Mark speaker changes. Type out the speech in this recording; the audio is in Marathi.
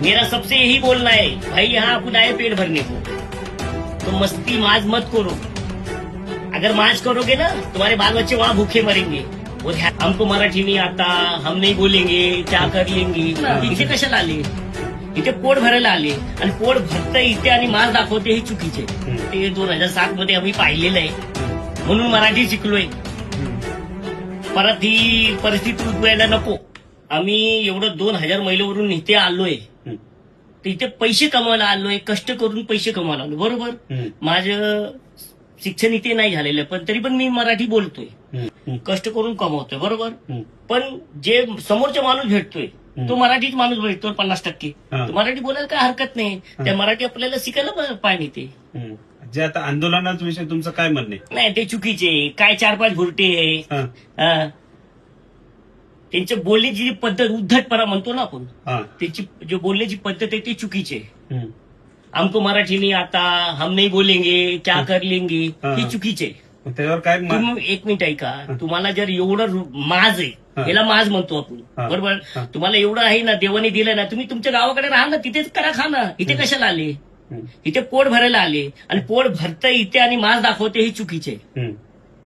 Speaker 1: मेरा सबसे यही बोलना है, भाई यहाँ अपन आए पेट भरने को, तो मस्ती माज मत करो। अगर माज करोगे ना, तुम्हारे बाल बच्चे वहाँ भूखे मरेंगे। वो हमको मराठी नहीं आता, हम नहीं बोलेंगे, क्या कर लेंगे। इथे कशाला आले? इथे पोट भरायला आले, आणि पोट भरतं इथे आणि माज दाखवते हे चुकीचे। ते 2007 मध्ये आम्ही पाहिलेलं आहे, म्हणून मराठी शिकलोय। परत ही परिस्थिती उद्भवायला नको। आम्ही एवढं 2000 महिलेवरून इथे आलोय, तर इथे पैसे कमवायला आलोय, कष्ट करून पैसे कमवायला आलोय, बरोबर। माझं शिक्षण इथे नाही झालेलं, पण तरी पण मी मराठी बोलतोय, कष्ट करून कमवतोय, बरोबर। पण जे समोरचा माणूस भेटतोय तो मराठीच माणूस भेटतो 50%, तो मराठी बोलायला काय हरकत नाही, त्या मराठी आपल्याला शिकायला पाहिजे ते।
Speaker 2: जे आता आंदोलनाविषयी तुमचं काय म्हणणं आहे?
Speaker 1: नाही, ते चुकीचे। काय 4-5 घुरटे आहे, त्यांच्या बोलण्याची जी पद्धत, उद्धटपणा म्हणतो ना आपण, त्याची जो बोलण्याची पद्धत आहे ती चुकीची आहे। हमको मराठी नहीं आता, हम नहीं बोलेंगे, क्या कर लेंगे, हे चुकीचे।
Speaker 2: त्याच्यावर काय
Speaker 1: तुम्ही एक मिनिट ऐका, तुम्हाला जर एवढं माज आहे, याला माज म्हणतो आपण, बरोबर। तुम्हाला एवढं आहे ना, देवाने दिलं ना, तुम्ही तुमच्या गावाकडे राहा ना, तिथेच करा, खा ना। इथे कशाला आले? इथे पोट भरायला आले, आणि पोट भरतं इथे आणि माज दाखवते हे चुकीचे।